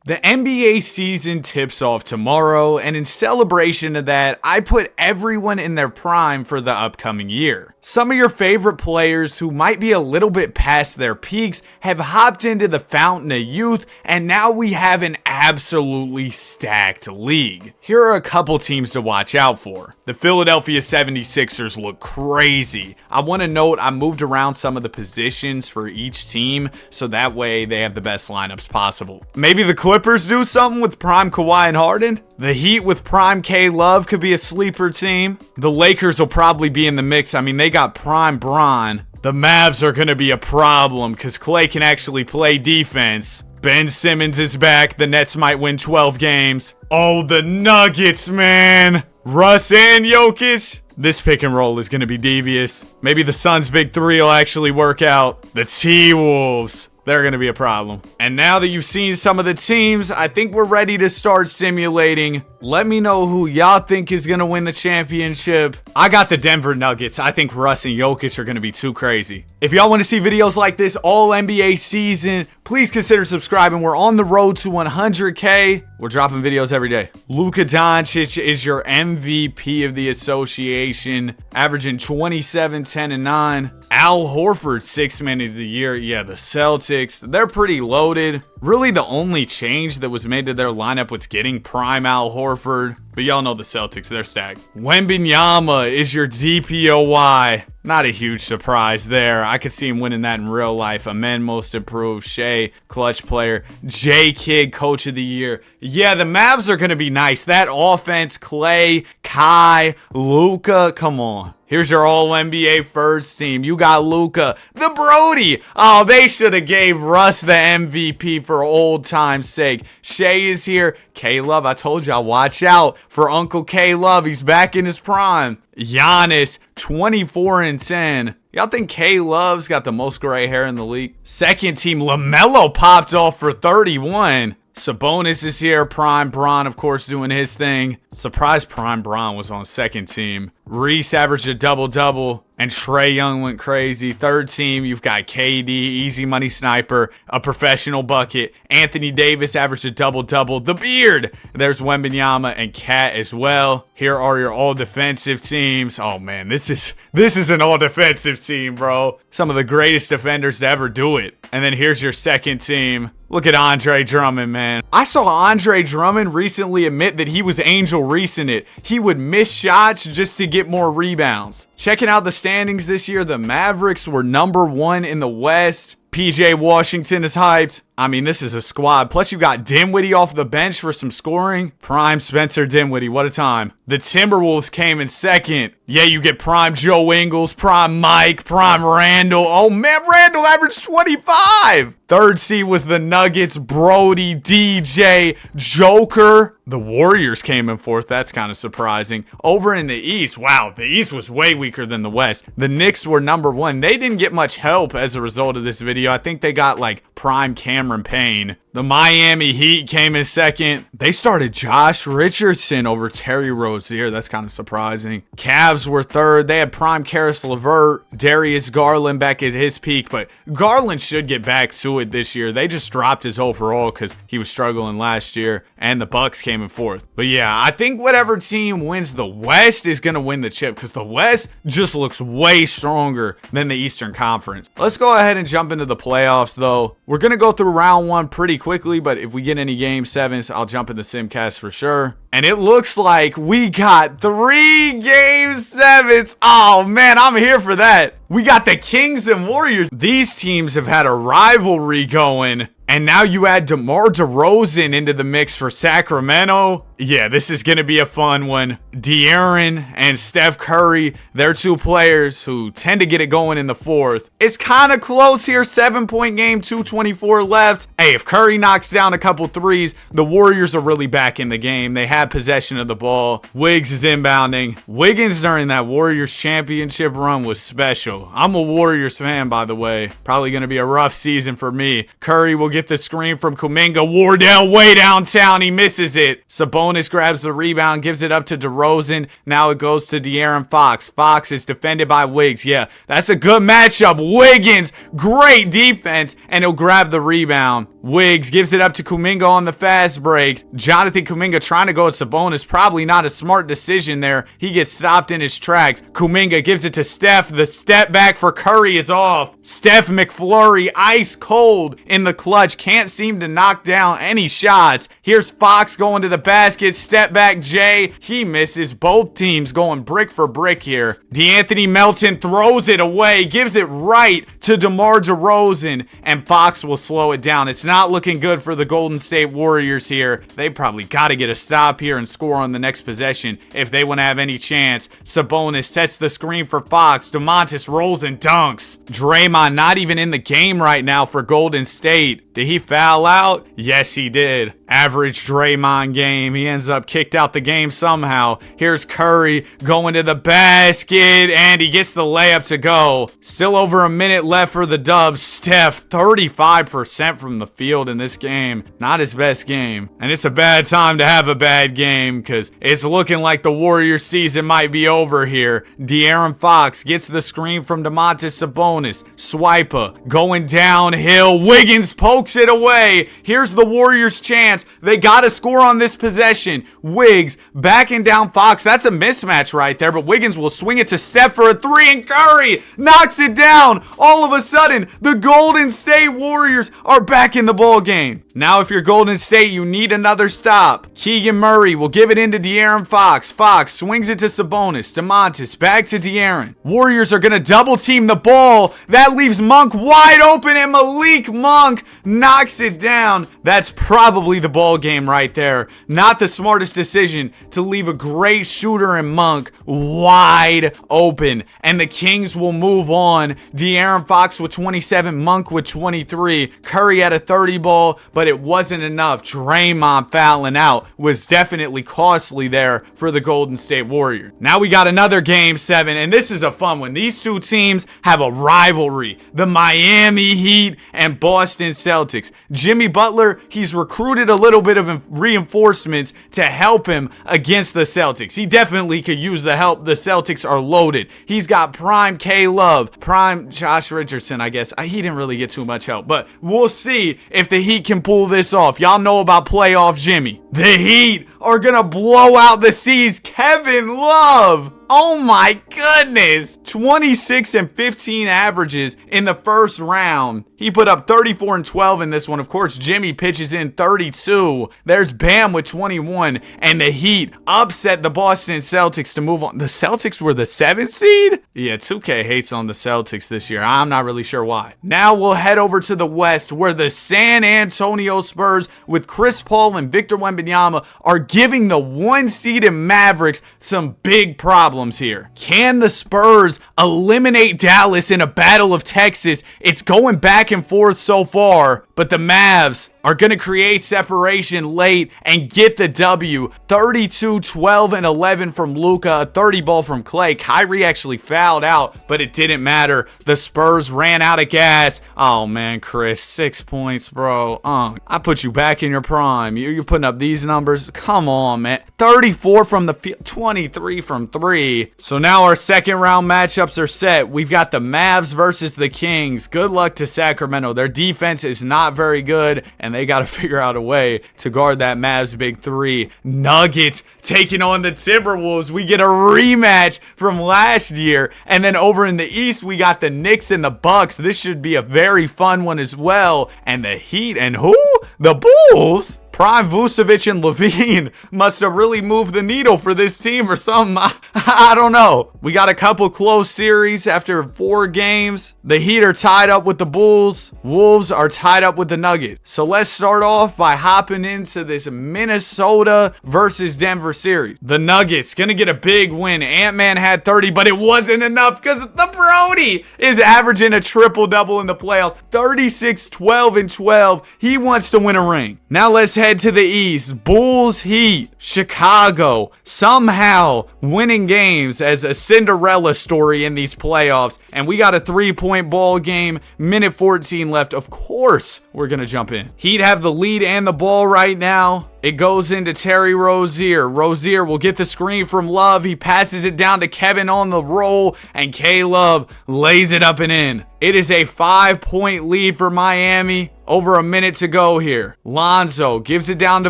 The NBA season tips off tomorrow, and in celebration of that, I put everyone in their prime for the upcoming year. Some of your favorite players who might be a little bit past their peaks have hopped into the fountain of youth, and now we have an absolutely stacked league. Here are a couple teams to watch out for. The Philadelphia 76ers look crazy. I want to note I moved around some of the positions for each team, so that way they have the best lineups possible. Maybe the Clippers do something with prime Kawhi and Harden. The Heat with prime K-Love could be a sleeper team. The Lakers will probably be in the mix. I mean, they got prime Bron. The Mavs are going to be a problem because Klay can actually play defense. Ben Simmons is back. The Nets might win 12 games. Oh, the Nuggets, man. Russ and Jokic. This pick and roll is going to be devious. Maybe the Suns' big three will actually work out. The T-Wolves. They're going to be a problem. And now that you've seen some of the teams, I think we're ready to start simulating. Let me know who y'all think is going to win the championship. I got the Denver Nuggets. I think Russ and Jokic are going to be too crazy. If y'all want to see videos like this all NBA season, please consider subscribing. We're on the road to 100K. We're dropping videos every day. Luka Doncic is your MVP of the association, averaging 27, 10, and 9. Al Horford, 6th man of the year. Yeah, the Celtics, they're pretty loaded. Really, the only change that was made to their lineup was getting prime Al Horford. But y'all know the Celtics, they're stacked. Wembanyama is your DPOY. Not a huge surprise there. I could see him winning that in real life. Amen, most improved. Shea, clutch player. J. Kidd, coach of the year. Yeah, the Mavs are going to be nice. That offense, Klay, Kai, Luka, come on. Here's your all-NBA first team. You got Luka, the Brody. Oh, they should have gave Russ the MVP for old time's sake. Shea is here. K-Love, I told y'all, watch out for Uncle K-Love. He's back in his prime. Giannis, 24 and 10. Y'all think K-Love's got the most gray hair in the league? Second team, LaMelo popped off for 31. Sabonis is here. Prime Bron, of course, doing his thing. Surprised Prime Bron was on second team. Reese averaged a double-double, and Trae Young went crazy. Third team, you've got KD, easy money sniper, a professional bucket. Anthony Davis averaged a double-double. The Beard. There's Wembanyama and Cat as well. Here are your all-defensive teams. Oh, man, this is an all-defensive team, bro. Some of the greatest defenders to ever do it. And then here's your second team. Look at Andre Drummond, man. I saw Andre Drummond recently admit that he was Angel Reese'ing it. He would miss shots just to get more rebounds. Checking out the standings this year, the Mavericks were number 1 in the West. PJ Washington is hyped. I mean, this is a squad. Plus, you got Dinwiddie off the bench for some scoring. Prime Spencer Dinwiddie. What a time. The Timberwolves came in second. Yeah, you get prime Joe Ingles, prime Mike, prime Randall. Oh, man, Randall averaged 25. Third seed was the Nuggets, Brody, DJ, Joker. The Warriors came in fourth. That's kind of surprising. Over in the East, wow, the East was way weaker than the West. The Knicks were number 1. They didn't get much help as a result of this video. I think they got like prime Cameron Payne. The Miami Heat came in second. They started Josh Richardson over Terry Rozier. That's kind of surprising. Cavs were third. They had prime Karis LeVert, Darius Garland back at his peak, but Garland should get back to it this year. They just dropped his overall because he was struggling last year, and the Bucks came in fourth. But yeah, I think whatever team wins the West is going to win the chip because the West just looks way stronger than the Eastern Conference. Let's go ahead and jump into the playoffs, though. We're going to go through round 1 pretty quickly, but if we get any game 7s, I'll jump in the Simcast for sure. And it looks like we got 3 game 7s. Oh man, I'm here for that. We got the Kings and Warriors. These teams have had a rivalry going. And now you add DeMar DeRozan into the mix for Sacramento. Yeah, this is going to be a fun one. De'Aaron and Steph Curry, they're 2 players who tend to get it going in the fourth. It's kind of close here. 7-point game, 2:24 left. Hey, if Curry knocks down a couple threes, the Warriors are really back in the game. They have possession of the ball. Wiggs is inbounding. Wiggins during that Warriors championship run was special. I'm a Warriors fan, by the way. Probably going to be a rough season for me. Curry will get the screen from Kuminga. Wardell way downtown. He misses it. Sabonis grabs the rebound, gives it up to DeRozan. Now it goes to De'Aaron Fox. Fox is defended by Wiggs. Yeah, that's a good matchup. Wiggins, great defense, and he'll grab the rebound. Wiggs gives it up to Kuminga on the fast break. Jonathan Kuminga trying to go at Sabonis. Probably not a smart decision there. He gets stopped in his tracks. Kuminga gives it to Steph. The step back for Curry is off. Steph McFlurry, ice cold in the clutch. Can't seem to knock down any shots. Here's Fox going to the basket. Step back Jay. He misses. Both teams going brick for brick here. DeAnthony Melton throws it away. Gives it right to DeMar DeRozan. And Fox will slow it down. It's not looking good for the Golden State Warriors here. They probably got to get a stop here and score on the next possession if they want to have any chance. Sabonis sets the screen for Fox. DeMontis rolls and dunks. Draymond not even in the game right now for Golden State. Did he foul out? Yes, he did. Average Draymond game. He ends up kicked out the game somehow. Here's Curry going to the basket, and he gets the layup to go. Still over a minute left for the Dubs. Steph, 35% from the field in this game. Not his best game. And it's a bad time to have a bad game because it's looking like the Warriors season might be over here. De'Aaron Fox gets the screen from Domantas Sabonis. Swiper going downhill. Wiggins pokes it away. Here's the Warriors' chance. They got to score on this possession. Wiggs backing down Fox. That's a mismatch right there, but Wiggins will swing it to Steph for a three, and Curry knocks it down. All of a sudden, the Golden State Warriors are back in the ball game. Now, if you're Golden State, you need another stop. Keegan Murray will give it into De'Aaron Fox. Fox swings it to Sabonis. DeMontis back to De'Aaron. Warriors are going to double team the ball. That leaves Monk wide open, and Malik Monk knocks it down. That's probably the ball game right there. Not the smartest decision to leave a great shooter in Monk wide open. And the Kings will move on. De'Aaron Fox with 27, Monk with 23. Curry had a 30 ball, but it wasn't enough. Draymond fouling out was definitely costly there for the Golden State Warriors. Now we got another game 7, and this is a fun one. These two teams have a rivalry. The Miami Heat and Boston Celtics. Jimmy Butler, he's recruited a little bit of reinforcements to help him against the Celtics. He definitely could use the help. The Celtics are loaded. He's got prime K-Love, prime Josh Richardson, I guess. He didn't really get too much help, but we'll see if the Heat can pull this off. Y'all know about playoff Jimmy. The Heat are gonna blow out the C's. Kevin Love. Oh my goodness. 26 and 15 averages in the first round. He put up 34 and 12 in this one. Of course, Jimmy pitches in 32. There's Bam with 21. And the Heat upset the Boston Celtics to move on. The Celtics were the 7th seed? Yeah, 2K hates on the Celtics this year. I'm not really sure why. Now we'll head over to the West, where the San Antonio Spurs with Chris Paul and Victor Wembanyama are giving the 1-seeded Mavericks some big problems here. Can the Spurs eliminate Dallas in a battle of Texas? It's going back and forth so far, but the Mavs are going to create separation late and get the W. 32, 12, and 11 from Luka, a 30 ball from Clay. Kyrie actually fouled out, but it didn't matter. The Spurs ran out of gas. Oh man, Chris, 6 points, bro. I put you back in your prime. You're putting up these numbers. Come on, man. 34 from the field, 23 from 3. So now our second round matchups are set. We've got the Mavs versus the Kings. Good luck to Sacramento. Their defense is not very good, and they got to figure out a way to guard that Mavs big three. Nuggets taking on the Timberwolves. We get a rematch from last year. And then over in the East, we got the Knicks and the Bucks. This should be a very fun one as well. And the Heat and who? The Bulls? Prime Vucevic and Levine must have really moved the needle for this team or something. I don't know. We got a couple close series after 4 games. The Heat are tied up with the Bulls. Wolves are tied up with the Nuggets. So let's start off by hopping into this Minnesota versus Denver series. The Nuggets gonna get a big win. Ant-Man had 30, but it wasn't enough because the Brody is averaging a triple-double in the playoffs. 36, 12, and 12. He wants to win a ring. Now let's head to the East. Bulls, Heat, Chicago somehow winning games as a Cinderella story in these playoffs. And we got a 3-point ball game. Minute 14 left. Of course, we're going to jump in. Heat have the lead and the ball right now. It goes into Terry Rozier. Rozier will get the screen from Love. He passes it down to Kevin on the roll, and K-Love lays it up and in. It is a 5-point lead for Miami. Over a minute to go here. Lonzo gives it down to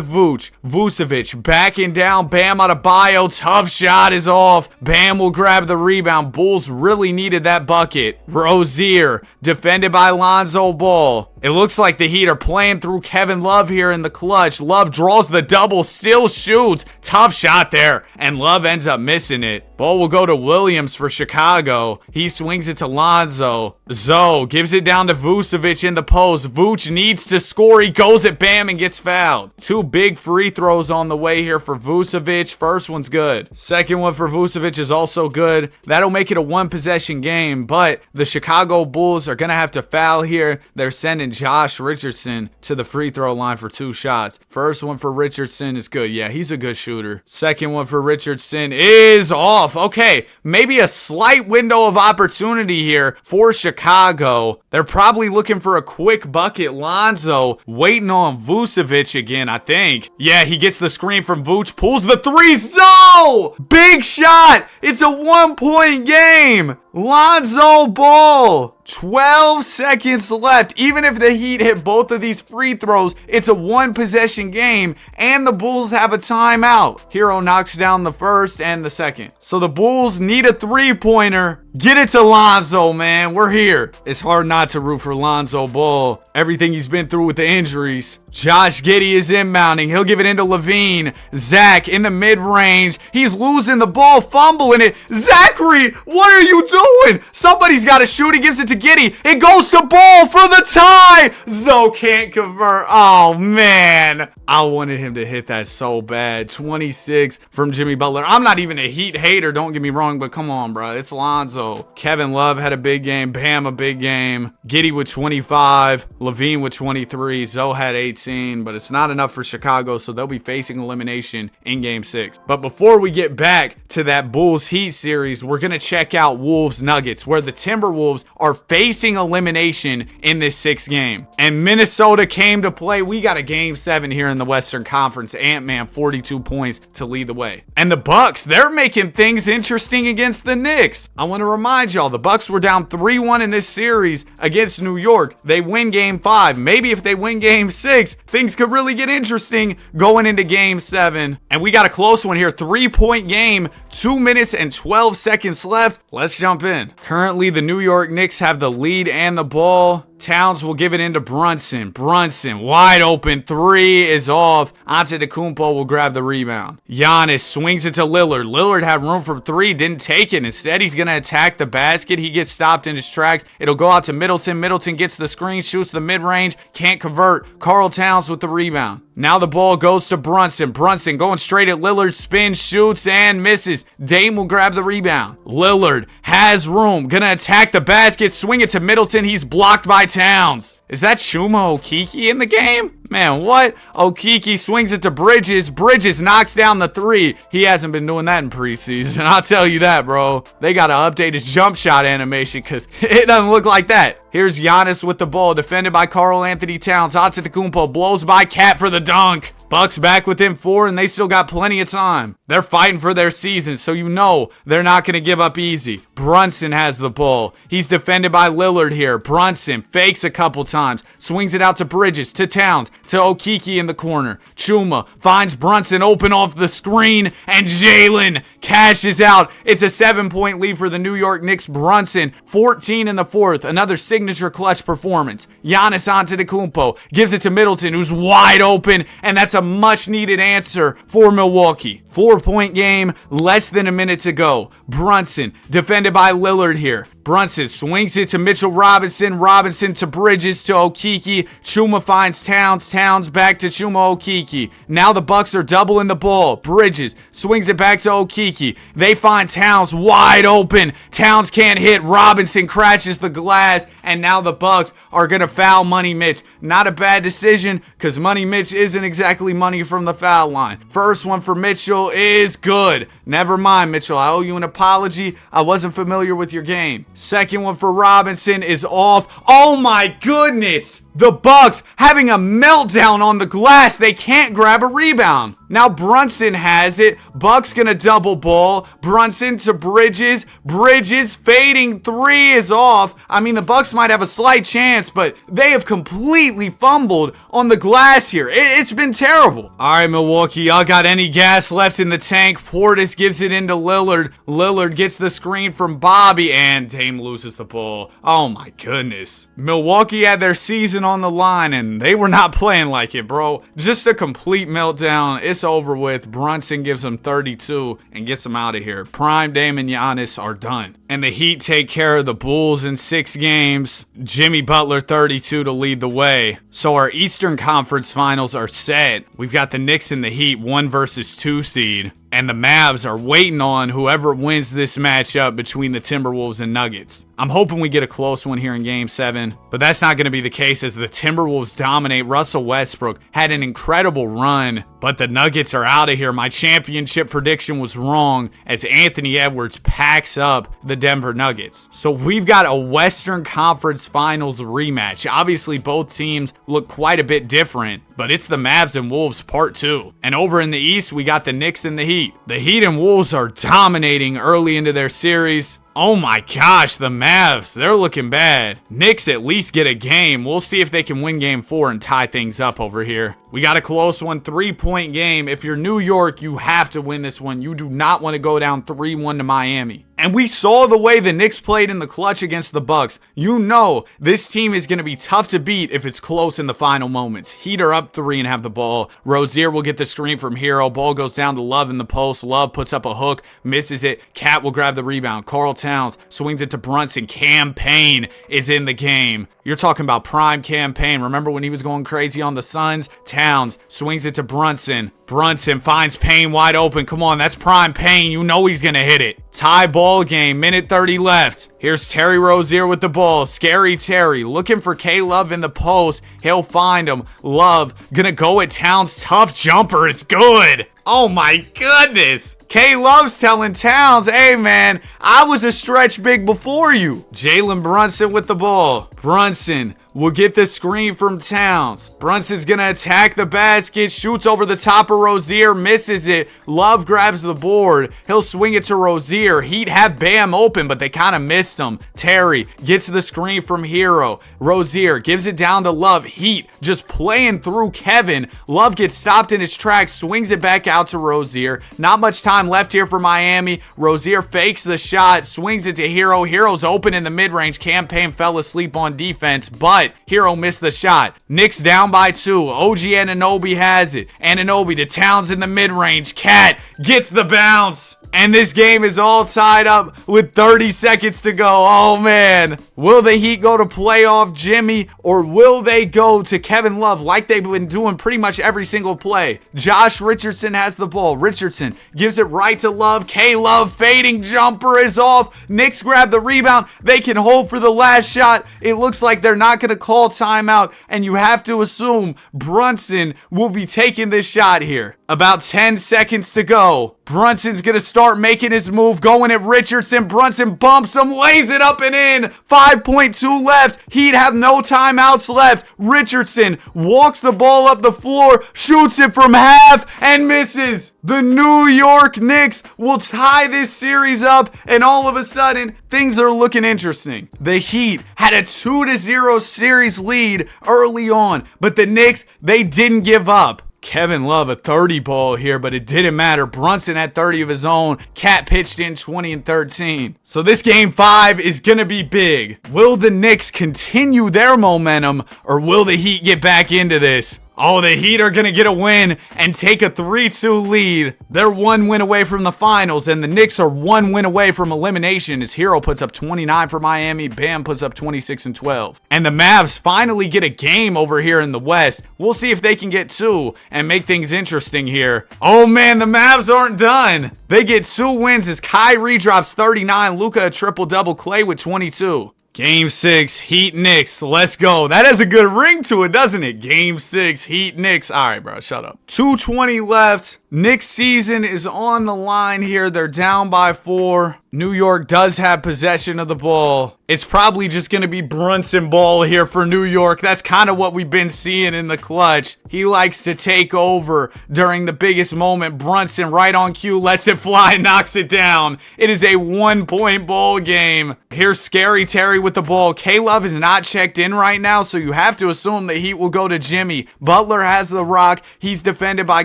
Vooch. Vucevic backing down. Bam Adebayo. Tough shot is off. Bam will grab the rebound. Bulls really needed that bucket. Rozier defended by Lonzo Ball. It looks like the Heat are playing through Kevin Love here in the clutch. Love draws the double, still shoots. Tough shot there, and Love ends up missing it. Ball will go to Williams for Chicago. He swings it to Lonzo. Zoe gives it down to Vucevic in the post. Vooch needs to score. He goes at Bam and gets fouled. 2 big free throws on the way here for Vucevic. First one's good. Second one for Vucevic is also good. That'll make it a 1-possession game, but the Chicago Bulls are going to have to foul here. They're sending Josh Richardson to the free throw line for 2 shots. First one for Richardson is good. Yeah, he's a good shooter. Second one for Richardson is off. Okay, maybe a slight window of opportunity here for Chicago. They're probably looking for a quick bucket. Lonzo waiting on Vucevic again, I think. Yeah, he gets the screen from Vooch, pulls the 3. Zo! Big shot! It's a 1-point game! Lonzo Ball! 12 seconds left. Even if the Heat hit both of these free throws, it's a 1-possession game, and the Bulls have a timeout. Hero knocks down the first and the second. So the Bulls need a 3-pointer. Get it to Lonzo, man. We're here. It's hard not to root for Lonzo Ball. Everything he's been through with the injuries. Josh Giddey is inbounding. He'll give it into Levine. Zach in the mid-range. He's losing the ball, fumbling it. Zachary, what are you doing? Somebody's got to shoot. He gives it to Giddey. It goes to Ball for the tie. Zoe can't convert. Oh, man. I wanted him to hit that so bad. 26 from Jimmy Butler. I'm not even a Heat hater, don't get me wrong, but come on, bro. It's Lonzo. Kevin Love had a big game. Bam, a big game. Giddey with 25. Levine with 23. Zoe had 18, but it's not enough for Chicago, so they'll be facing elimination in Game 6. But before we get back to that Bulls Heat series, we're going to check out Wolves Nuggets, where the Timberwolves are facing elimination in this 6th game. And Minnesota came to play. We got a Game 7 here in the Western Conference. Ant-Man, 42 points to lead the way. And the Bucks, they're making things interesting against the Knicks. I want to remind y'all, the Bucks were down 3-1 in this series against New York. They win Game 5. Maybe if they win Game 6, things could really get interesting going into Game 7. And we got a close one here. 3-point game, 2 minutes and 12 seconds left. Let's jump in. Currently, the New York Knicks have the lead and the ball. Towns will give it into Brunson. Brunson, wide open. 3 is off. Antetokounmpo will grab the rebound. Giannis swings it to Lillard. Lillard had room for 3, didn't take it. Instead, he's going to attack the basket. He gets stopped in his tracks. It'll go out to Middleton. Middleton gets the screen, shoots the mid-range, can't convert. Karl Towns with the rebound. Now the ball goes to Brunson. Brunson going straight at Lillard. Spins, shoots, and misses. Dame will grab the rebound. Lillard has room. Gonna attack the basket. Swing it to Middleton. He's blocked by Towns. Is that Chuma Okeke in the game? Man, what? Okeke swings it to Bridges. Bridges knocks down the 3. He hasn't been doing that in preseason. I'll tell you that, bro. They got to update his jump shot animation because it doesn't look like that. Here's Giannis with the ball, defended by Karl Anthony Towns. Antetokounmpo blows by Cat for the dunk. Bucks back within 4, and they still got plenty of time. They're fighting for their season, so you know they're not going to give up easy. Brunson has the ball. He's defended by Lillard here. Brunson fakes a couple times, swings it out to Bridges, to Towns, to Okeke in the corner. Chuma finds Brunson open off the screen, and Jalen cashes out. It's a 7-point lead for the New York Knicks. Brunson, 14 in the 4th. Another signature clutch performance. Giannis Antetokounmpo gives it to Middleton, who's wide open, and that's a much-needed answer for Milwaukee. 4-point game, less than a minute to go. Brunson, defended by Lillard here. Brunson swings it to Mitchell Robinson. Robinson to Bridges, to Okeke. Chuma finds Towns. Towns back to Chuma Okeke. Now the Bucks are doubling the ball. Bridges swings it back to Okeke. They find Towns wide open. Towns can't hit. Robinson crashes the glass. And now the Bucks are going to foul Money Mitch. Not a bad decision because Money Mitch isn't exactly money from the foul line. First one for Mitchell is good. Never mind, Mitchell. I owe you an apology. I wasn't familiar with your game. Second one for Robinson is off. Oh my goodness. The Bucks having a meltdown on the glass. They can't grab a rebound. Now Brunson has it. Bucks gonna double ball. Brunson to Bridges. Bridges fading three is off. I mean, the Bucks might have a slight chance, but they have completely fumbled on the glass here. It's been terrible. All right, Milwaukee, y'all got any gas left in the tank? Portis gives it into Lillard. Lillard gets the screen from Bobby, and Dame loses the ball. Oh my goodness. Milwaukee had their season on the line, and they were not playing like it, bro. Just a complete meltdown. It's over with. Brunson gives them 32 and gets them out of here. Prime Dame and Giannis are done. And the Heat take care of the Bulls in 6 games. Jimmy Butler 32 to lead the way. So our Eastern Conference Finals are set. We've got the Knicks and the Heat 1 versus 2 seed. And the Mavs are waiting on whoever wins this matchup between the Timberwolves and Nuggets. I'm hoping we get a close one here in Game 7, but that's not going to be the case as the Timberwolves dominate. Russell Westbrook had an incredible run, but the Nuggets are out of here. My championship prediction was wrong as Anthony Edwards packs up the Denver Nuggets. So we've got a Western Conference Finals rematch. Obviously, both teams look quite a bit different, but it's the Mavs and Wolves part 2. And over in the East, we got the Knicks and the Heat. The Heat and Wolves are dominating early into their series. Oh my gosh, the Mavs, they're looking bad. Knicks at least get a game. We'll see if they can win Game 4 and tie things up over here. We got a close one, 3-point game. If you're New York, you have to win this one. You do not want to go down 3-1 to Miami. And we saw the way the Knicks played in the clutch against the Bucks. You know this team is going to be tough to beat if it's close in the final moments. Heat are up 3 and have the ball. Rozier will get the screen from Hero. Ball goes down to Love in the post. Love puts up a hook, misses it. Cat will grab the rebound. Karl Towns swings it to Brunson. Cam Payne is in the game. You're talking about prime Cam Payne. Remember when he was going crazy on the Suns? Towns swings it to Brunson. Brunson finds Payne wide open. Come on, that's prime Payne. You know he's going to hit it. Tie ball game, minute 30 left. Here's Terry Rozier with the ball. Scary Terry looking for K-Love in the post. He'll find him. Love gonna go at Towns. Tough jumper is good. Oh my goodness. K-Love's telling Towns, hey man, I was a stretch big before you. Jalen Brunson with the ball. Brunson will get the screen from Towns. Brunson's gonna attack the basket, shoots over the top of Rozier, misses it. Love grabs the board. He'll swing it to Rozier. Heat have Bam open, but they kind of missed him. Terry gets the screen from Hero. Rozier gives it down to Love. Heat just playing through Kevin. Love gets stopped in his tracks, swings it back out to Rozier. Not much time left here for Miami. Rozier fakes the shot, swings it to Hero. Hero's open in the mid-range. Cam Payne fell asleep on defense, but Hero missed the shot. Knicks down by 2. OG Anunoby has it. Anunoby to Towns in the mid-range. Cat gets the bounce. And this game is all tied up with 30 seconds to go. Oh, man. Will the Heat go to playoff Jimmy, or will they go to Kevin Love like they've been doing pretty much every single play? Josh Richardson has the ball. Richardson gives it right to Love. K-Love fading jumper is off. Knicks grab the rebound. They can hold for the last shot. It looks like they're not going to call timeout, and you have to assume Brunson will be taking this shot here. About 10 seconds to go. Brunson's going to start making his move, going at Richardson. Brunson bumps him, lays it up and in. 5.2 left. Heat have no timeouts left. Richardson walks the ball up the floor, shoots it from half, and misses. The New York Knicks will tie this series up, and all of a sudden, things are looking interesting. The Heat had a 2-0 series lead early on, but the Knicks, they didn't give up. Kevin Love a 30 ball here, but it didn't matter. Brunson had 30 of his own. Cat pitched in 20 and 13. So this game 5 is going to be big. Will the Knicks continue their momentum, or will the Heat get back into this? Oh, the Heat are going to get a win and take a 3-2 lead. They're 1 win away from the finals, and the Knicks are 1 win away from elimination as Hero puts up 29 for Miami. Bam puts up 26 and 12. And the Mavs finally get a game over here in the West. We'll see if they can get 2 and make things interesting here. Oh, man, the Mavs aren't done. They get 2 wins as Kyrie drops 39. Luka a triple-double. Clay with 22. Game 6, Heat Knicks. Let's go. That has a good ring to it, doesn't it? Game 6, Heat Knicks. All right, bro, shut up. 2:20 left. Knicks season is on the line here. They're down by 4. New York does have possession of the ball. It's probably just going to be Brunson ball here for New York. That's kind of what we've been seeing in the clutch. He likes to take over during the biggest moment. Brunson right on cue, lets it fly, knocks it down. It is a 1-point ball game. Here's Scary Terry with the ball. K-Love is not checked in right now, so you have to assume the Heat will go to Jimmy. Butler has the rock. He's defended by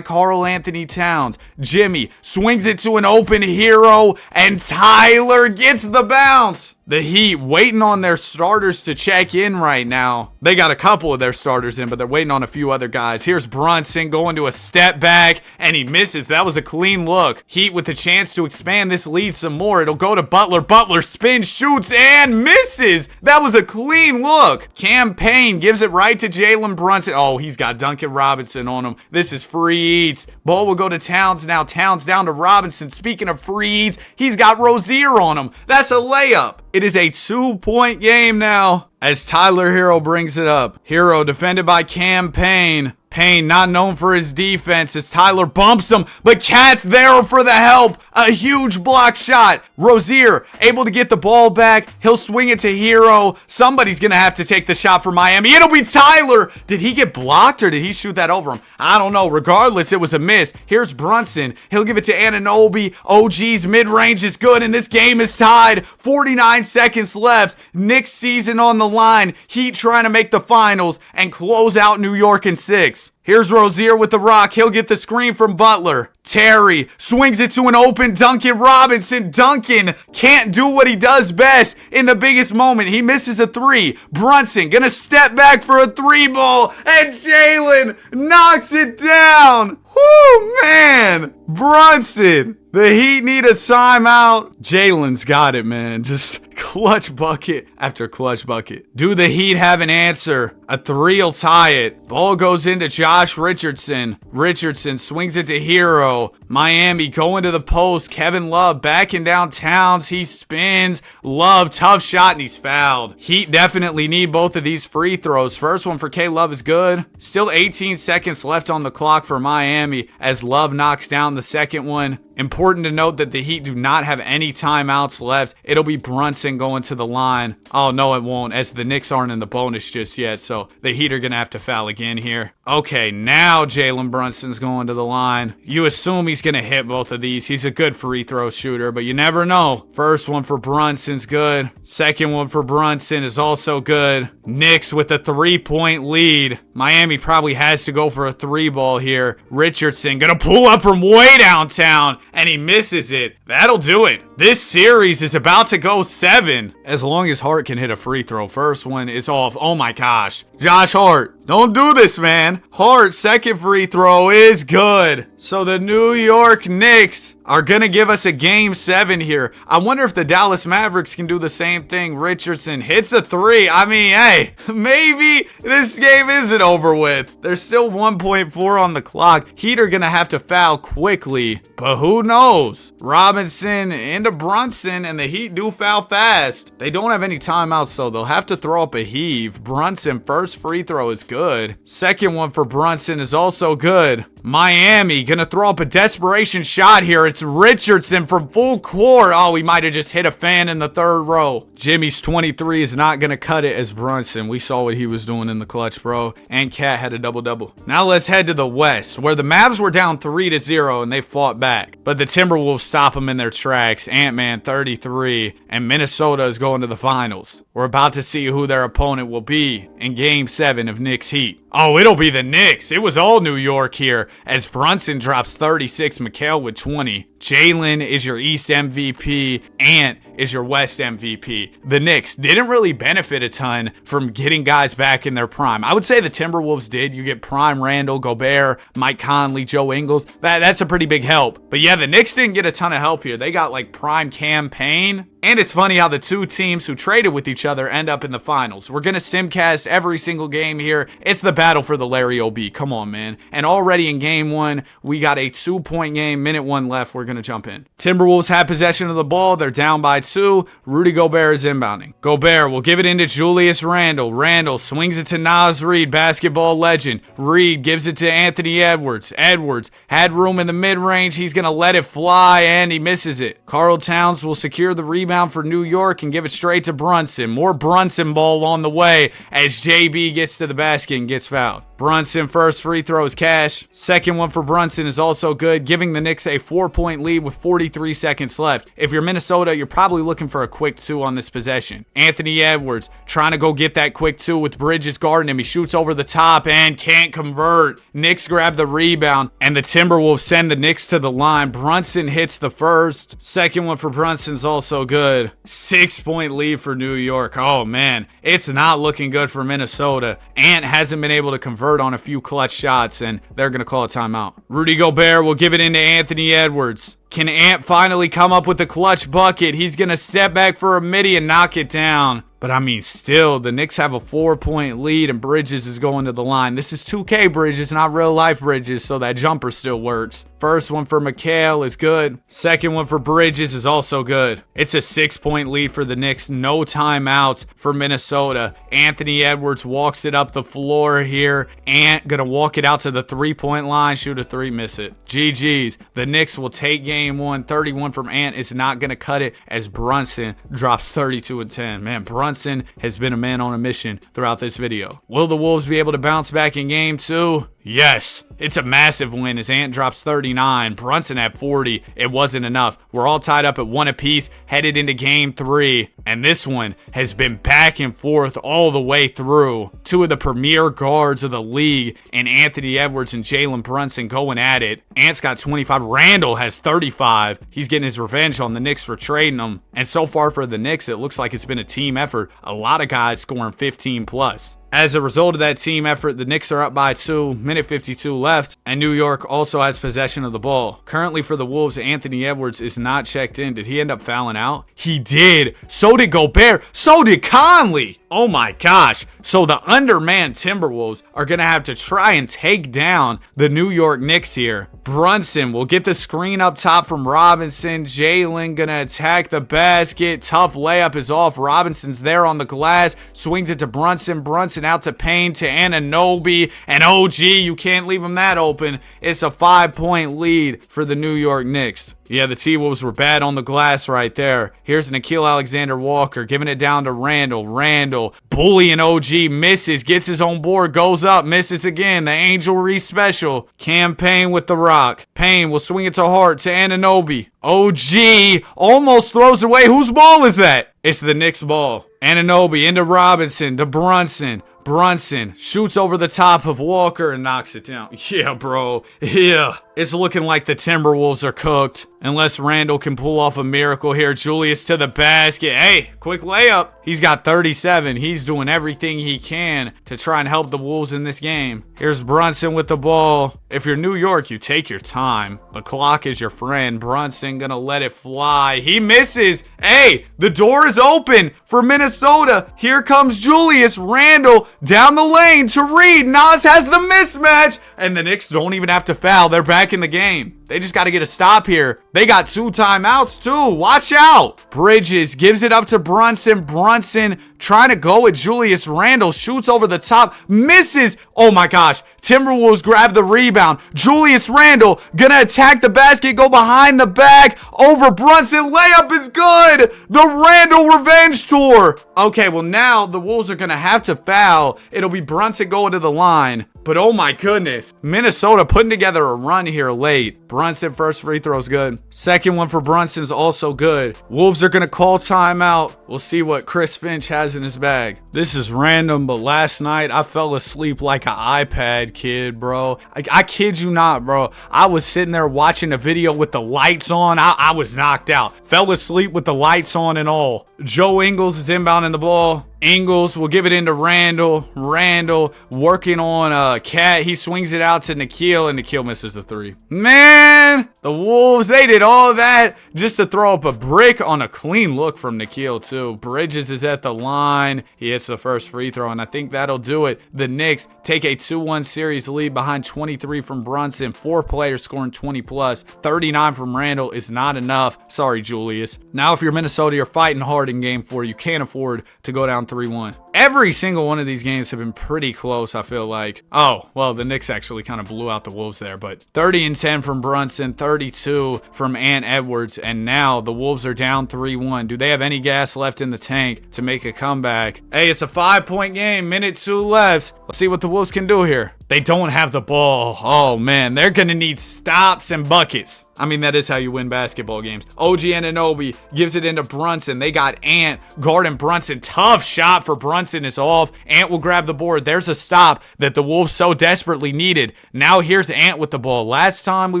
Karl Anthony Towns. Jimmy swings it to an open hero, and Tyler gets the bounce. The Heat waiting on their starters to check in right now. They got a couple of their starters in, but they're waiting on a few other guys. Here's Brunson going to a step back, and he misses. That was a clean look. Heat with the chance to expand this lead some more. It'll go to Butler. Butler spins, shoots, and misses. That was a clean look. Cam Payne gives it right to Jalen Brunson. Oh, he's got Duncan Robinson on him. This is free eats. Ball will go to Towns now. Towns down to Robinson. Speaking of free eats, he's got Rozier on him. That's a layup. It is a 2-point game now as Tyler Hero brings it up. Hero defended by Cam Payne. Payne not known for his defense as Tyler bumps him, but Cat's there for the help. A huge block shot. Rozier able to get the ball back. He'll swing it to Hero. Somebody's going to have to take the shot for Miami. It'll be Tyler. Did he get blocked or did he shoot that over him? I don't know. Regardless, it was a miss. Here's Brunson. He'll give it to Anunoby. OG's mid-range is good and this game is tied. 49 seconds left. Knicks season on the line. Heat trying to make the finals and close out New York in 6. Here's Rozier with the rock. He'll get the screen from Butler. Terry swings it to an open Duncan Robinson. Duncan can't do what he does best in the biggest moment. He misses a 3. Brunson gonna step back for a 3-ball, and Jalen knocks it down. Whoo, man. Brunson. The Heat need a timeout. Jalen's got it, man. Just clutch bucket after clutch bucket. Do the Heat have an answer? A 3'll tie it. Ball goes into Josh Richardson. Richardson swings it to Hero. Miami going to the post. Kevin Love backing down Towns. He spins. Love, tough shot, and he's fouled. Heat definitely need both of these free throws. First one for K-Love is good. Still 18 seconds left on the clock for Miami as Love knocks down the second one. Important to note that the Heat do not have any timeouts left. It'll be Brunson going to the line. Oh, no, it won't, as the Knicks aren't in the bonus just yet, so the Heat are going to have to foul again here. Okay, now Jalen Brunson's going to the line. You assume he's going to hit both of these. He's a good free throw shooter, but you never know. First one for Brunson's good. Second one for Brunson is also good. Knicks with a 3-point lead. Miami probably has to go for a 3-ball here. Richardson going to pull up from way downtown, and he misses it. That'll do it. This series is about to go 7. As long as Hart can hit a free throw. First one is off. Oh my gosh. Josh Hart, don't do this, man. Hart, second free throw is good. So the New York Knicks are going to give us a game 7 here. I wonder if the Dallas Mavericks can do the same thing. Richardson hits a 3. I mean, hey, maybe this game isn't over with. There's still 1.4 on the clock. Heat are going to have to foul quickly, but who knows? Robinson into Brunson, and the Heat do foul fast. They don't have any timeouts, so they'll have to throw up a heave. Brunson, first free throw is good. Second one for Brunson is also good. Miami gonna throw up a desperation shot here. It's Richardson from full court. Oh, he might have just hit a fan in the third row. Jimmy's 23 is not gonna cut it as Brunson. We saw what he was doing in the clutch, bro. And Cat had a double-double. Now let's head to the West, where the Mavs were down 3-0 and they fought back. But the Timberwolves stop them in their tracks. Ant-Man 33, and Minnesota is going to the finals. We're about to see who their opponent will be in Game 7 of Knicks Heat. Oh, it'll be the Knicks. It was all New York here as Brunson drops 36, Mikal with 20. Jalen is your East MVP. Ant is your West MVP. The Knicks didn't really benefit a ton from getting guys back in their prime. I would say the Timberwolves did. You get prime Randall, Gobert, Mike Conley, Joe Ingles. That's a pretty big help. But yeah, the Knicks didn't get a ton of help here. They got like prime Cam Payne And it's funny how the two teams who traded with each other end up in the finals. We're going to simcast every single game here. It's the battle for the Larry O.B. Come on, man. And already in game 1, we got a 2-point game. Minute 1 left. We're going to jump in. Timberwolves have possession of the ball. They're down by 2. Rudy Gobert is inbounding. Gobert will give it into Julius Randle. Randle swings it to Naz Reid, basketball legend. Reid gives it to Anthony Edwards. Edwards had room in the mid-range. He's going to let it fly, and he misses it. Karl Towns will secure the rebound for New York and give it straight to Brunson. More Brunson ball on the way as JB gets to the basket and gets fouled. Brunson first free throw is cash. Second one for Brunson is also good, giving the Knicks a 4-point lead with 43 seconds left. If you're Minnesota, you're probably looking for a quick 2 on this possession. Anthony Edwards trying to go get that quick 2 with Bridges guarding him. He shoots over the top and can't convert. Knicks grab the rebound, and the Timberwolves send the Knicks to the line. Brunson hits the first. Second one for Brunson's also good. 6-point lead for New York. Oh, man. It's not looking good for Minnesota. Ant hasn't been able to convert on a few clutch shots, and they're going to call a timeout. Rudy Gobert will give it into Anthony Edwards. Can Ant finally come up with the clutch bucket? He's going to step back for a midi and knock it down. But I mean, still, the Knicks have a 4-point lead and Bridges is going to the line. This is 2K Bridges, not real life Bridges, so that jumper still works. First one for McHale is good. Second one for Bridges is also good. It's a 6-point lead for the Knicks. No timeouts for Minnesota. Anthony Edwards walks it up the floor here. Ant gonna walk it out to the 3-point line. Shoot a 3, miss it. GG's. The Knicks will take game 1. 31 from Ant is not gonna cut it as Brunson drops 32 and 10. Man, Brunson has been a man on a mission throughout this video. Will the Wolves be able to bounce back in game 2? Yes, it's a massive win as Ant drops 39. Brunson at 40. It wasn't enough. We're all tied up at 1 apiece, headed into game 3. And this one has been back and forth all the way through. 2 of the premier guards of the league and Anthony Edwards and Jalen Brunson going at it. Ant's got 25. Randle has 35. He's getting his revenge on the Knicks for trading him. And so far for the Knicks, it looks like it's been a team effort. A lot of guys scoring 15 plus. As a result of that team effort, the Knicks are up by 2, minute 52 left, and New York also has possession of the ball. Currently for the Wolves, Anthony Edwards is not checked in. Did he end up fouling out? He did. So did Gobert. So did Conley. Oh my gosh. So the undermanned Timberwolves are going to have to try and take down the New York Knicks here. Brunson will get the screen up top from Robinson. Jalen going to attack the basket. Tough layup is off. Robinson's there on the glass. Swings it to Brunson. Brunson out to Payne to Anunoby. And OG, you can't leave him that open. It's a 5-point lead for the New York Knicks. Yeah, the T-Wolves were bad on the glass right there. Here's Nickeil Alexander-Walker giving it down to Randle. Randle bullying OG, misses, gets his own board, goes up, misses again. The Angel Reese special. Payne with the rock. Payne will swing it to Hart to Anunoby. OG almost throws away. Whose ball is that? It's the Knicks ball. Anunoby into Robinson to Brunson. Brunson shoots over the top of Walker and knocks it down. Yeah, bro. Yeah. It's looking like the Timberwolves are cooked. Unless Randle can pull off a miracle here. Julius to the basket. Hey, quick layup. He's got 37. He's doing everything he can to try and help the Wolves in this game. Here's Brunson with the ball. If you're New York, you take your time. The clock is your friend. Brunson gonna let it fly. He misses. Hey, the door is open for Minnesota. Here comes Julius Randle down the lane to Reed. Nas has the mismatch. And the Knicks don't even have to foul. They're back in the game. They just got to get a stop here. They got 2 timeouts too. Watch out. Bridges gives it up to Brunson. Brunson trying to go at Julius Randle. Shoots over the top. Misses. Oh my gosh. Timberwolves grab the rebound. Julius Randle gonna attack the basket. Go behind the back. Over Brunson. Layup is good. The Randle revenge tour. Okay, well now the Wolves are gonna have to foul. It'll be Brunson going to the line. But oh my goodness. Minnesota putting together a run here late. Brunson first free throw is good. Second one for Brunson's also good. Wolves are going to call timeout. We'll see what Chris Finch has in his bag. This is random, but last night I fell asleep like an iPad kid, bro. I kid you not, bro. I was sitting there watching a video with the lights on. I was knocked out. Fell asleep with the lights on and all. Joe Ingles is inbounding the ball. Ingles will give it into Randall. Randall working on Cat. He swings it out to Nikhil, and Nikhil misses a three. Man, the Wolves, they did all that just to throw up a brick on a clean look from Nikhil, too. Bridges is at the line. He hits the first free throw, and I think that'll do it. The Knicks take a 2-1 series lead behind 23 from Brunson. 4 players scoring 20 plus. 39 from Randall is not enough. Sorry, Julius. Now, if you're Minnesota, you're fighting hard in game 4. You can't afford to go down 3-1. Every single one of these games have been pretty close, I feel like. Oh, well, the Knicks actually kind of blew out the Wolves there, but 30 and 10 from Brunson, 32 from Ant Edwards, and now the Wolves are down 3-1. Do they have any gas left in the tank to make a comeback? Hey, it's a 5-point game, minute 2 left. Let's see what the Wolves can do here. They don't have the ball. Oh, man, they're going to need stops and buckets. I mean, that is how you win basketball games. OG Anunoby gives it into Brunson. They got Ant guarding Brunson. Tough shot for Brunson is off. Ant will grab the board. There's a stop that the Wolves so desperately needed. Now here's Ant with the ball. Last time we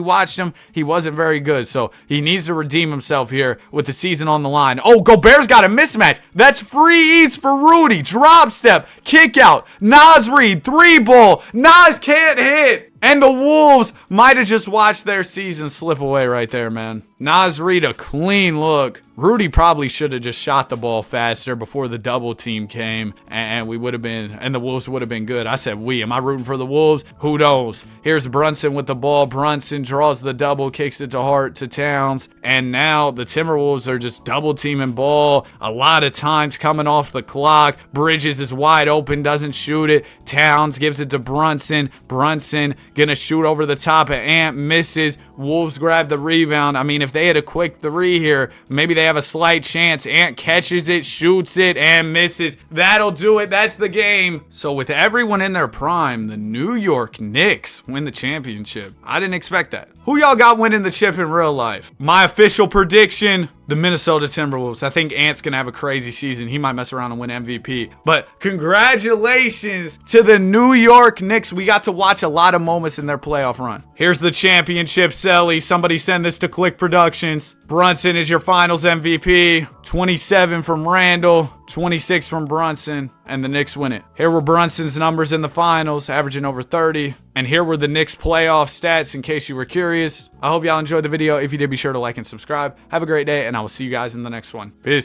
watched him, he wasn't very good, so he needs to redeem himself here with the season on the line. Oh, Gobert's got a mismatch. That's free eats for Rudy. Drop step, kick out. Naz Reid, 3-ball. Naz can't hit. And the Wolves might have just watched their season slip away right there, man. Naz Reid, a clean look. Rudy probably should have just shot the ball faster before the double team came, and we would have been, and the Wolves would have been good. I said we. Am I rooting for the Wolves? Who knows? Here's Brunson with the ball. Brunson draws the double, kicks it to Hart, to Towns, and now the Timberwolves are just double teaming ball. A lot of times coming off the clock. Bridges is wide open, doesn't shoot it. Towns gives it to Brunson. Brunson gonna shoot over the top of Ant, misses. Wolves grab the rebound. I mean, if they had a quick 3 here, maybe they have a slight chance. Ant catches it, shoots it, and misses. That'll do it. That's the game. So with everyone in their prime, the New York Knicks win the championship. I didn't expect that. Who y'all got winning the chip in real life? My official prediction, the Minnesota Timberwolves. I think Ant's going to have a crazy season. He might mess around and win MVP. But congratulations to the New York Knicks. We got to watch a lot of moments in their playoff run. Here's the championship, Selly. Somebody send this to Click Productions. Brunson is your finals MVP. 27 from Randall, 26 from Brunson, and the Knicks win it. Here were Brunson's numbers in the finals, averaging over 30. And here were the Knicks playoff stats in case you were curious. I hope y'all enjoyed the video. If you did, be sure to like and subscribe. Have a great day, and I will see you guys in the next one. Peace.